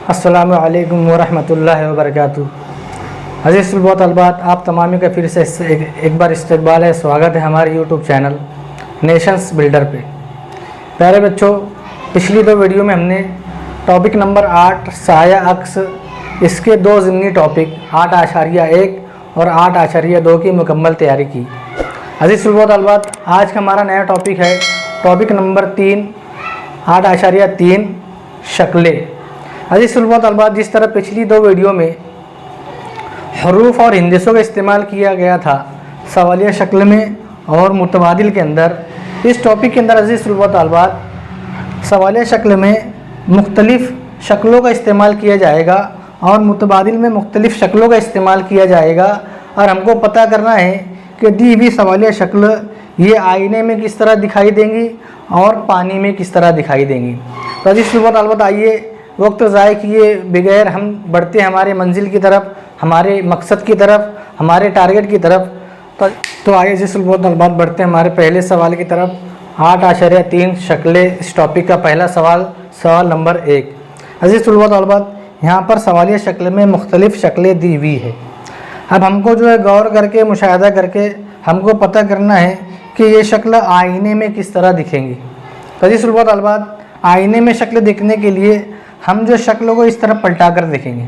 अस्सलामु अलैकुम वरहमतुल्लाहि वबरकातुहू। अज़ीज़ तलबात, आप तमामी का फिर से एक बार इस्तकबाल है, स्वागत है हमारे यूट्यूब चैनल नेशंस बिल्डर पे। प्यारे बच्चों, पिछली दो वीडियो में हमने टॉपिक नंबर 8 साया अक्स, इसके दो ज़िमनी टॉपिक 8.1 और 8.2 की मुकम्मल तैयारी की। अज़ीज़ तलबात, आज का हमारा नया टॉपिक है टॉपिक नंबर 3 8.3 शक्लें। अज़ीज़ तलबात, जिस तरह पिछली दो वीडियो में हरूफ और हिंदिसों का इस्तेमाल किया गया था सवालिया शक्ल में और मुतबादिल के अंदर, इस टॉपिक के अंदर अज़ीज़ तलबात सवालिया शक्ल में मुख्तलिफ़ शक्लों का इस्तेमाल किया जाएगा और मुतबादिल में मुख्तलिफ़ शक्लों का इस्तेमाल किया जाएगा। और हमको पता करना है कि दी हुई सवालिया शक्ल ये आईने में किस तरह दिखाई देंगी और पानी में किस तरह दिखाई देंगी। तो अज़ीज़ तलबात, आइए वक्त ज़ाय किए बगैर हम बढ़ते हैं हमारे मंजिल की तरफ, हमारे मकसद की तरफ, हमारे टारगेट की तरफ। तो आइए अज़ीज़ तलबात बढ़ते हैं हमारे पहले सवाल की तरफ। 8.3 शक्लें, इस टॉपिक का पहला सवाल नंबर 1। अज़ीज़ तलबात, यहाँ पर सवालिया शक्ल में मुख्तलिफ़ शक्लें दी हुई है। अब हमको जो है गौर करके मुशाहिदा करके हमको पता करना है कि ये शक्ल आईने में किस तरह दिखेंगी। तो अज़ीज़ तलबात, आईने में शक्ल देखने के लिए हम जो शक्लों को इस तरह पलटा कर देखेंगे,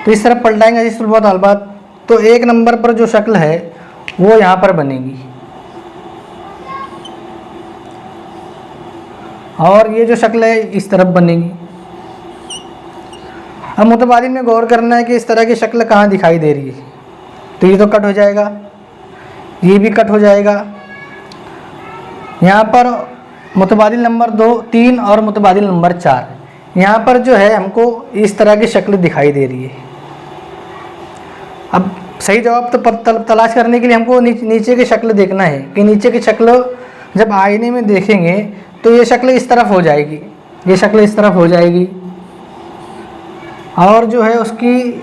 तो इस तरह पलटाएंगे अज़ीज़ तलबात, तो एक नंबर पर जो शक्ल है वो यहाँ पर बनेगी और ये जो शक्ल है इस तरफ बनेगी। अब मुतबादिल में गौर करना है कि इस तरह की शक्ल कहाँ दिखाई दे रही है। तो ये तो कट हो जाएगा, ये भी कट हो जाएगा। यहाँ पर मुतबादिल नंबर 2, 3 और मुतबादिल नंबर 4, यहाँ पर जो है हमको इस तरह की शक्ल दिखाई दे रही है। अब सही जवाब तो तलाश करने के लिए हमको नीचे की शक्ल देखना है कि नीचे की शक्ल जब आईने में देखेंगे तो ये शक्ल इस तरफ हो जाएगी, ये शक्ल इस तरफ हो जाएगी और जो है उसकी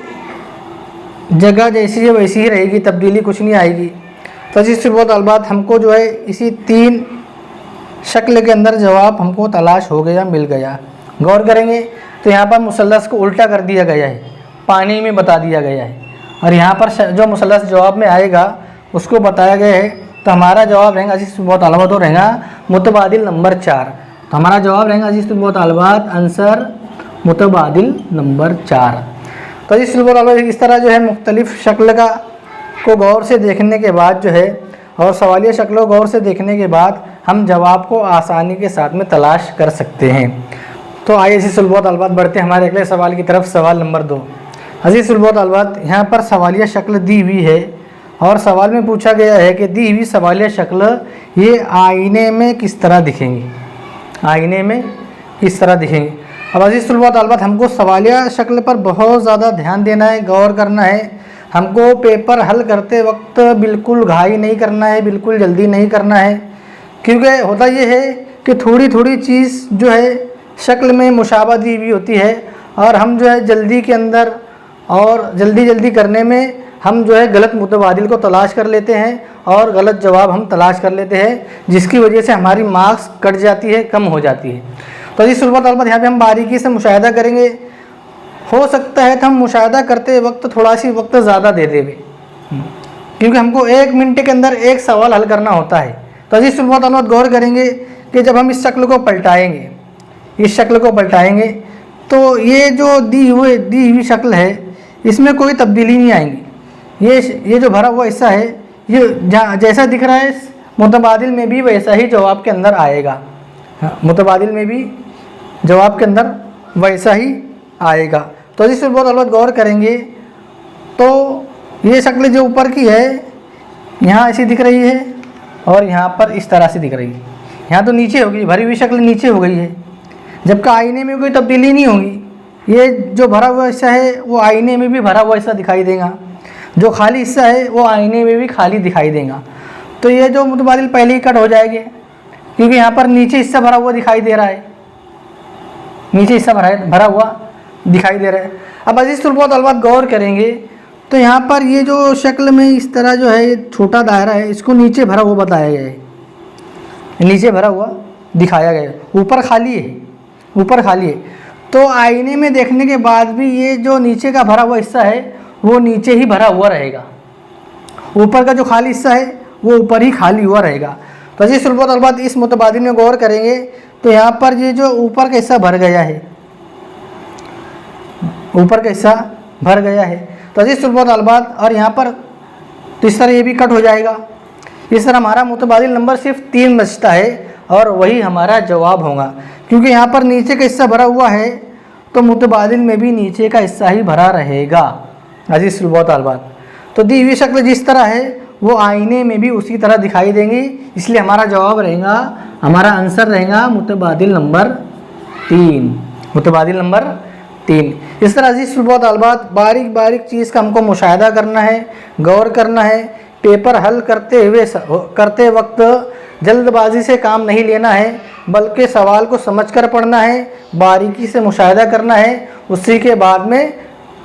जगह जैसी है वैसी ही रहेगी, तब्दीली कुछ नहीं आएगी। तो अज़ीज़ तलबात, हमको जो है इसी 3 शक्ल के अंदर जवाब हमको तलाश हो गया, मिल गया। गौर करेंगे तो यहाँ पर मुसल्लस को उल्टा कर दिया गया है, पानी में बता दिया गया है, और यहाँ पर जो मुसल्लस जवाब में आएगा उसको बताया गया है। तो हमारा जवाब रहेगा अज़ीज़ तलबात तो रहेगा मुतबादिल नंबर 4। तो हमारा जवाब रहेगा अज़ीज़ तलबात आंसर मुतबादिल नंबर 4। तो अज़ीज़ तलबात, इस तरह जो है मुख्तलिफ़ शक्ल को गौर से देखने के बाद जो है और सवालिया शक्लों को गौर से देखने के बाद हम जवाब को आसानी के साथ में तलाश कर सकते हैं। तो आइए अज़ीज़ तलबात बढ़ते हैं हमारे अगले सवाल की तरफ। सवाल नंबर 2। अज़ीज़ तलबात, यहाँ पर सवालिया शक्ल दी हुई है और सवाल में पूछा गया है कि दी हुई सवालिया शक्ल ये आईने में किस तरह दिखेंगी, आईने में किस तरह दिखेंगी। अब अज़ीज़ तलबात, हमको सवालिया शक्ल पर बहुत ज़्यादा ध्यान देना है, गौर करना है। हमको पेपर हल करते वक्त बिल्कुल घाई नहीं करना है, बिल्कुल जल्दी नहीं करना है, क्योंकि होता ये है कि थोड़ी थोड़ी चीज़ जो है शक्ल में मुशाबा दी हुई होती है और हम जो है जल्दी के अंदर और जल्दी करने में हम जो है गलत मुतबादिल को तलाश कर लेते हैं और गलत जवाब हम तलाश कर लेते हैं, जिसकी वजह से हमारी मार्क्स कट जाती है, कम हो जाती है। तो अज़ीज़ तलबात, यहाँ पे हम बारीकी से मुशाहिदा करेंगे। हो सकता है तो हम मुशाहिदा करते वक्त थोड़ा सी वक्त ज़्यादा दे देंगे, क्योंकि हमको 1 मिनट के अंदर एक सवाल हल करना होता है। तो अज़ीज़ तलबात, गौर करेंगे कि जब हम इस शक्ल को पलटाएँगे, इस शक्ल को पलटाएंगे तो ये जो दी हुई शक्ल है इसमें कोई तब्दीली नहीं आएंगी। ये जो भरा हुआ हिस्सा है ये जैसा दिख रहा है मुतबादिल में भी वैसा ही जवाब के अंदर आएगा, मुतबादिल में भी जवाब के अंदर वैसा ही आएगा। तो अज़ीज़ तलबात, गौर करेंगे तो ये शक्ल जो ऊपर की है यहाँ ऐसी दिख रही है और यहाँ पर इस तरह से दिख रही है। यहाँ तो नीचे होगी, भरी हुई शक्ल नीचे हो गई है, जबकि आईने में कोई तब्दीली नहीं होगी। ये जो भरा हुआ हिस्सा है वो आईने में भी भरा हुआ हिस्सा दिखाई देगा, जो खाली हिस्सा है वो आईने में भी खाली दिखाई देगा। तो ये जो मुतबादिल पहले ही कट हो जाएंगे, क्योंकि यहाँ पर नीचे हिस्सा भरा हुआ दिखाई दे रहा है, नीचे हिस्सा भरा हुआ दिखाई दे रहा है। अब अज़ीज़ तलबात, गौर करेंगे तो यहाँ पर ये जो शक्ल में इस तरह जो है छोटा दायरा है इसको नीचे भरा हुआ बताया गया है, नीचे भरा हुआ दिखाया गया है, ऊपर खाली है, ऊपर खाली है। तो आईने में देखने के बाद भी ये जो नीचे का भरा हुआ हिस्सा है वो नीचे ही भरा हुआ रहेगा, ऊपर का जो खाली हिस्सा है वो ऊपर ही खाली हुआ रहेगा। तो जी सुलभ तलबात इस मुतबादिल में गौर करेंगे तो यहाँ पर ये जो ऊपर का हिस्सा भर गया है, ऊपर का हिस्सा भर गया है। तो जी सुलभ तलबात और यहाँ पर तो इस तरह ये भी कट हो जाएगा। इस तरह हमारा मुतबादिल नंबर सिर्फ 3 बचता है और वही हमारा जवाब होगा, क्योंकि यहाँ पर नीचे का हिस्सा भरा हुआ है तो मुतबादिल में भी नीचे का हिस्सा ही भरा रहेगा। अजीज सुलभ तलबात तो दी हुई शक्ल जिस तरह है वो आईने में भी उसी तरह दिखाई देंगी, इसलिए हमारा जवाब रहेगा, हमारा आंसर रहेगा मुतबादिल नंबर 3, मुतबादिल नंबर 3। इस तरह अजीज सुलभ तलबात बारीक बारीक चीज़ का हमको मुशाहिदा करना है, गौर करना है। पेपर हल करते वक्त जल्दबाजी से काम नहीं लेना है, बल्कि सवाल को समझकर पढ़ना है, बारीकी से मुशाहिदा करना है। उसी के बाद में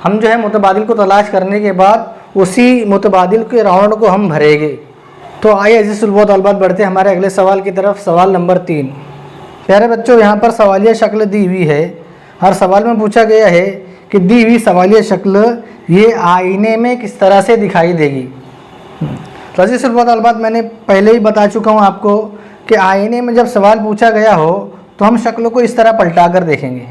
हम जो है मुतबादिल को तलाश करने के बाद उसी मुतबादिल के राउंड को हम भरेंगे। तो आइए अजीज सुलभ तलबात बढ़ते हैं हमारे अगले सवाल की तरफ। सवाल नंबर 3। प्यारे बच्चों, यहाँ पर सवालिया शक्ल दी हुई है। हर सवाल में पूछा गया है कि दी हुई सवालिया शक्ल ये आईने में किस तरह से दिखाई देगी। तो अजीज सुलभ तलबात मैंने पहले ही बता चुका हूँ आपको कि आईने में जब सवाल पूछा गया हो तो हम शक्ल को इस तरह पलटा कर देखेंगे,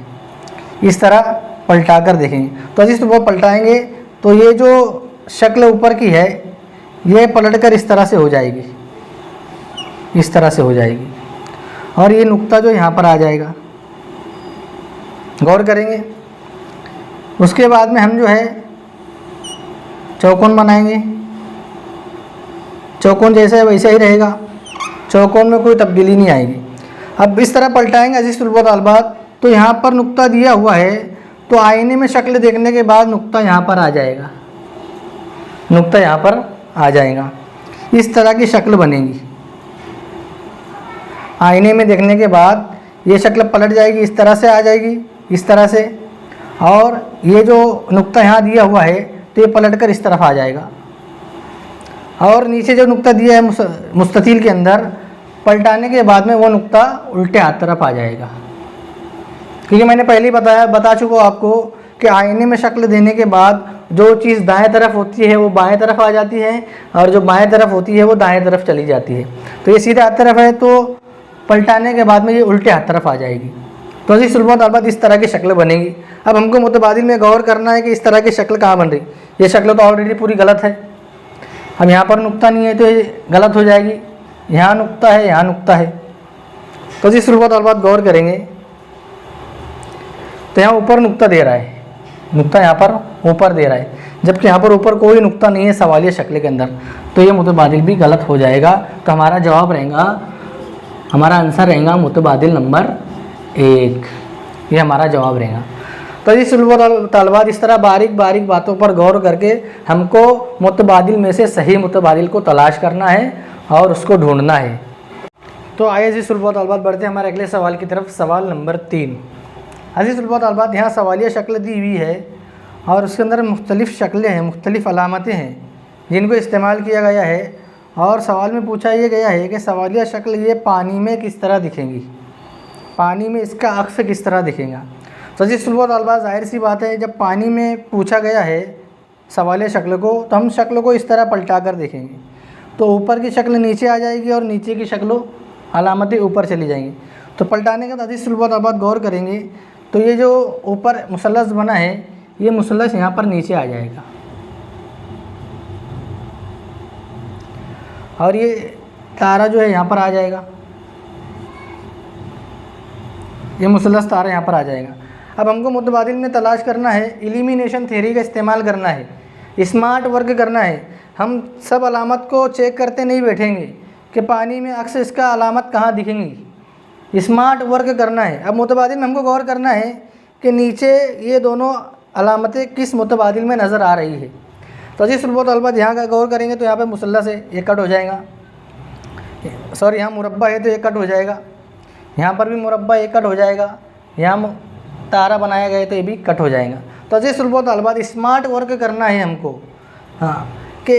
इस तरह पलटा कर देखेंगे। तो अजीज सुलभ पलटाएंगे तो ये जो शक्ल ऊपर की है ये पलटकर इस तरह से हो जाएगी, इस तरह से हो जाएगी, और ये नुक्ता जो यहाँ पर आ जाएगा। गौर करेंगे। उसके बाद में हम जो है चौकोन बनाएंगे, चौकोन जैसा है वैसा ही रहेगा, चौकोन में कोई तब्दीली नहीं आएगी। अब इस तरह पलटाएंगे अजीज सुलभ तलबात तो यहाँ पर नुक्ता दिया हुआ है तो आईने में शक्ल देखने के बाद नुक्ता यहाँ पर आ जाएगा, नुक्ता यहाँ पर आ जाएगा। इस तरह की शक्ल बनेगी। आईने में देखने के बाद ये शक्ल पलट जाएगी, इस तरह से आ जाएगी, इस तरह से, और ये जो नुक्ता यहाँ दिया हुआ है तो ये पलटकर इस तरफ आ जाएगा, और नीचे जो नुक्ता दिया है मुस्ततील के अंदर पलटाने के बाद में वो नुक्ता उल्टे हाथ तरफ आ जाएगा। क्योंकि मैंने पहले ही बता चुका हूँ आपको कि आईने में शक्ल देने के बाद जो चीज़ दाएं तरफ होती है वो बाएं तरफ आ जाती है, और जो बाएं तरफ होती है वो दाएं तरफ चली जाती है। तो ये सीधे हाथ तरफ है तो पलटाने के बाद में ये उल्टे हाथ तरफ आ जाएगी। तो अजीज सुलभ तलबात इस तरह की शक्ल बनेगी। अब हमको मुतबादिल में गौर करना है कि इस तरह की शक्ल कहाँ बन रही। ये शक्ल तो ऑलरेडी पूरी गलत है। अब यहाँ पर नुक्ता नहीं है तो ये गलत हो जाएगी, यहाँ नुक्ता है, यहाँ नुक्ता है। तो अजीज सुलभ तलबात गौर करेंगे तो यहाँ ऊपर नुक्ता दे रहा है, नुक्ता यहाँ पर ऊपर दे रहा है, जबकि यहाँ पर ऊपर कोई नुक्ता नहीं है सवालिया शक्ल के अंदर, तो ये मुतबादिल भी गलत हो जाएगा। तो हमारा जवाब रहेगा, हमारा आंसर रहेगा मुतबादिल नंबर 1, ये हमारा जवाब रहेगा। तो जी सुलभ तलबात इस तरह बारीक बारीक बातों पर गौर करके हमको मुतबादिल में से सही मुतबादिल को तलाश करना है और उसको ढूंढना है। तो आइए जी सुलभ तलबात बढ़ते हैं हमारे अगले सवाल की तरफ। सवाल नंबर 3। अजीज सुलभ तलबात यहाँ सवालिया शक्ल दी हुई है और उसके अंदर मुख्तलिफ़ शक्लें हैं, मुख्तलिफ़ अलामतें हैं जिनको इस्तेमाल किया गया है, और सवाल में पूछा ये गया है कि सवालिया शक्ल ये पानी में किस तरह दिखेंगी, पानी में इसका अक्स किस तरह दिखेगा। तो अजीज सुलभ तलबात ज़ाहिर सी बात है, जब पानी में पूछा गया है सवालिया शक्ल को तो हम शक्ल को इस तरह पलटा कर देखेंगे तो ऊपर की शक्ल नीचे आ जाएगी और नीचे की शक्ल अलामतें ऊपर चली जाएंगी। तो पलटाने के बाद अजीज सुलभ तलबात गौर करेंगे तो ये जो ऊपर मुसल्लस बना है ये मुसल्लस यहाँ पर नीचे आ जाएगा, और ये तारा जो है यहाँ पर आ जाएगा, ये मुसल्लस तारा यहाँ पर आ जाएगा। अब हमको मुतबादिल में तलाश करना है, एलिमिनेशन थ्योरी का इस्तेमाल करना है, स्मार्ट वर्क करना है। हम सब अलामत को चेक करते नहीं बैठेंगे कि पानी में अक्सर इसका अलामत कहाँ दिखेंगी, स्मार्ट वर्क करना है। अब मुतबादिल में हमको गौर करना है कि नीचे ये दोनों अलामतें किस मुतबादिल में नज़र आ रही है। तो अजीज सुलभ तलबात यहाँ का गौर करेंगे तो यहाँ पे मुसल्लस है, ये कट हो जाएगा, सॉरी यहाँ मुरब्बा है तो ये कट हो जाएगा, यहाँ पर भी मुरब्बा एक कट हो जाएगा, यहाँ तारा बनाया गया है तो ये भी कट हो जाएगा। तो अजीज सुलभ तलबात स्मार्ट वर्क करना है हमको, हाँ, कि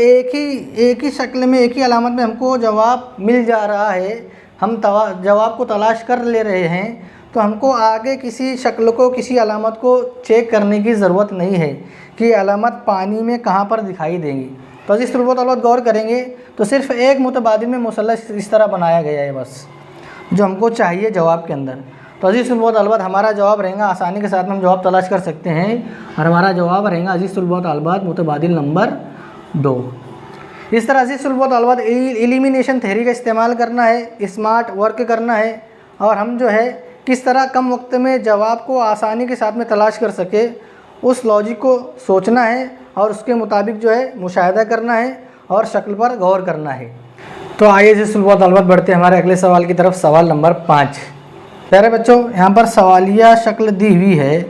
एक ही शक्ल में एक ही अलामत में हमको जवाब मिल जा रहा है, हम जवाब को तलाश कर ले रहे हैं। तो हमको आगे किसी शक्ल को, किसी अलामत को चेक करने की ज़रूरत नहीं है कि अलामत पानी में कहाँ पर दिखाई देंगी। तो अजीज़ तलबा गौर करेंगे तो सिर्फ़ एक मुतबादिल में मुसल्लस इस तरह बनाया गया है बस, जो हमको चाहिए जवाब के अंदर। तो अजीज़ तलबा हमारा जवाब रहेगा, आसानी के साथ में हम जवाब तलाश कर सकते हैं, और हमारा जवाब रहेगा अजीज़ तलबा मुतबादिल नंबर 2। इस तरह अजीज़ तलबा एलिमिनेशन थ्योरी का इस्तेमाल करना है, स्मार्ट वर्क करना है, और हम जो है किस तरह कम वक्त में जवाब को आसानी के साथ में तलाश कर सके, उस लॉजिक को सोचना है और उसके मुताबिक जो है मुशाहिदा करना है और शक्ल पर गौर करना है। तो आइए अजीज़ तलबा बढ़ते हैं हमारे अगले सवाल की तरफ। सवाल नंबर 5। प्यारे बच्चों, यहाँ पर सवालिया शक्ल दी हुई है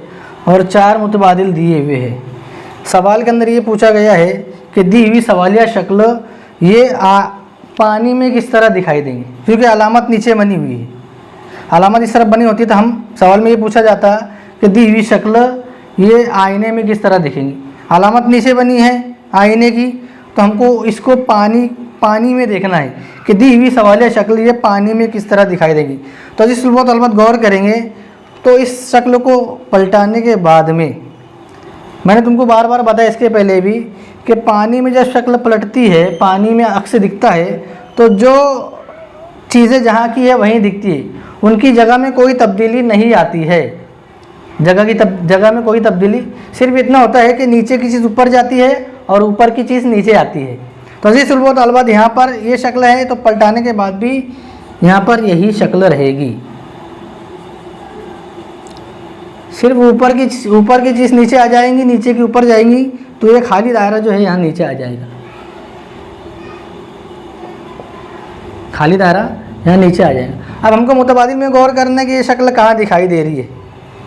और 4 मुतबादिल दिए हुए हैं। सवाल के अंदर ये पूछा गया है कि दी हुई सवालिया शक्ल ये पानी में किस तरह दिखाई देंगी, क्योंकि अलामत नीचे बनी हुई है। अलामत इस तरह बनी होती तो हम सवाल में ये पूछा जाता कि दी हुई शक्ल ये आईने में किस तरह दिखेंगी। अलामत नीचे बनी है आईने की, तो हमको इसको पानी में देखना है कि दी हुई सवालिया शक्ल ये पानी में किस तरह दिखाई देगी। तो अजीज़ तलबा गौर करेंगे तो इस शक्ल को पलटाने के बाद में, मैंने तुमको बार बार बताया इसके पहले भी कि पानी में जब शक्ल पलटती है, पानी में अक्स दिखता है, तो जो चीज़ें जहाँ की है वहीं दिखती है, उनकी जगह में कोई तब्दीली नहीं आती है। जगह में कोई तब्दीली, सिर्फ इतना होता है कि नीचे की चीज़ ऊपर जाती है और ऊपर की चीज़ नीचे आती है। तो अजीज़ तलबा यहाँ पर ये शक्ल है, तो पलटाने के बाद भी यहाँ पर यही शक्ल रहेगी, सिर्फ ऊपर की चीज़ नीचे आ जाएंगी, नीचे की ऊपर जाएंगी, तो ये खाली दायरा जो है यहाँ नीचे आ जाएगा, खाली दायरा यहाँ नीचे आ जाएगा। अब हमको मुतबादिल में गौर करना है कि ये शक्ल कहाँ दिखाई दे रही है,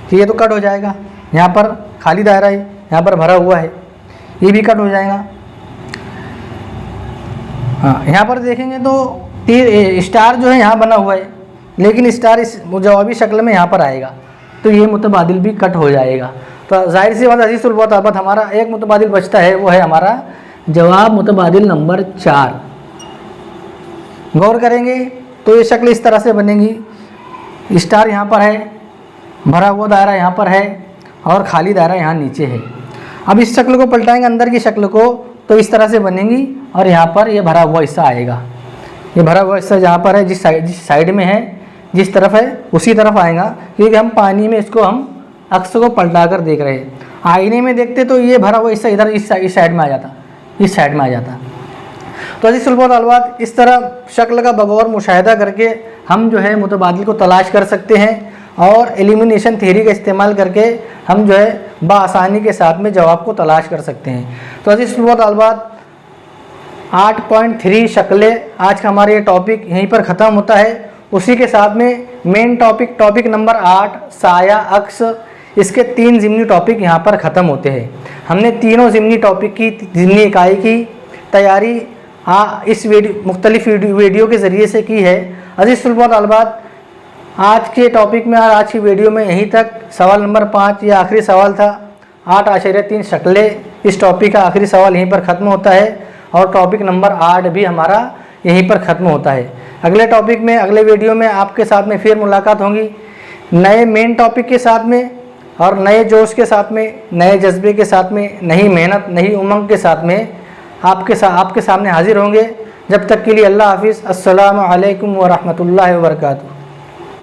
कि ये तो कट हो जाएगा, यहाँ पर खाली दायरा है, यहाँ पर भरा हुआ है, ये भी कट हो जाएगा। हाँ, यहाँ पर देखेंगे तो तीर स्टार जो है यहाँ बना हुआ है, लेकिन स्टार इस जवाबी शक्ल में यहाँ पर आएगा, तो ये मुतबादिल भी कट हो जाएगा। तो जाहिर सी बात अजीज़ तलबा हमारा एक मुतबादिल बचता है, वो है हमारा जवाब मुतबादिल नंबर 4। गौर करेंगे तो ये शक्ल इस तरह से बनेगी, स्टार यहाँ पर है, भरा हुआ दायरा यहाँ पर है और खाली दायरा यहाँ नीचे है। अब इस शक्ल को पलटाएंगे अंदर की शक्ल को, तो इस तरह से बनेगी और यहाँ पर ये भरा हुआ हिस्सा आएगा। ये भरा हुआ हिस्सा जहाँ पर है, जिस साइड में है, जिस तरफ है उसी तरफ आएगा, क्योंकि हम पानी में इसको हम अक्स को पलटा कर देख रहे हैं। आईने में देखते तो ये भरा हुआ हिस्सा इधर इस साइड में आ जाता, इस साइड में आ जाता। तो अजीज़ तलबा इस तरह शक्ल का बगौर मुशाहिदा करके हम जो है मुतबादिल को तलाश कर सकते हैं, और एलिमिनेशन थ्योरी का इस्तेमाल करके हम जो है बआसानी के साथ में जवाब को तलाश कर सकते हैं। तो अजीज़ तलबा 8.3 शक्लें, आज का हमारा ये टॉपिक यहीं पर ख़त्म होता है। उसी के साथ में मेन टॉपिक नंबर 8 साया अक्स, इसके 3 ज़िमनी टॉपिक यहाँ पर ख़त्म होते हैं। हमने तीनों ज़िमनी टॉपिक की ज़िमनी इकाई की तैयारी इस मुख्तलिफ वीडियो के ज़रिए से की है। अजीज़ तलबा आज के टॉपिक में और आज की वीडियो में यहीं तक। सवाल नंबर 5 ये आखिरी सवाल था, 8.3 शक्लें, इस टॉपिक का आखिरी सवाल यहीं पर ख़त्म होता है, और टॉपिक नंबर 8 भी हमारा यहीं पर ख़त्म होता है। अगले टॉपिक में, अगले वीडियो में आपके साथ में फिर मुलाकात होगी नए मेन टॉपिक के साथ में, और नए जोश के साथ में, नए जज्बे के साथ में, नई मेहनत, नई उमंग के साथ में आपके सामने हाजिर होंगे। जब तक के लिए अल्लाह हाफिज़। अस्सलामु अलैकुम व रहमतुल्लाहि व बरकातुहू।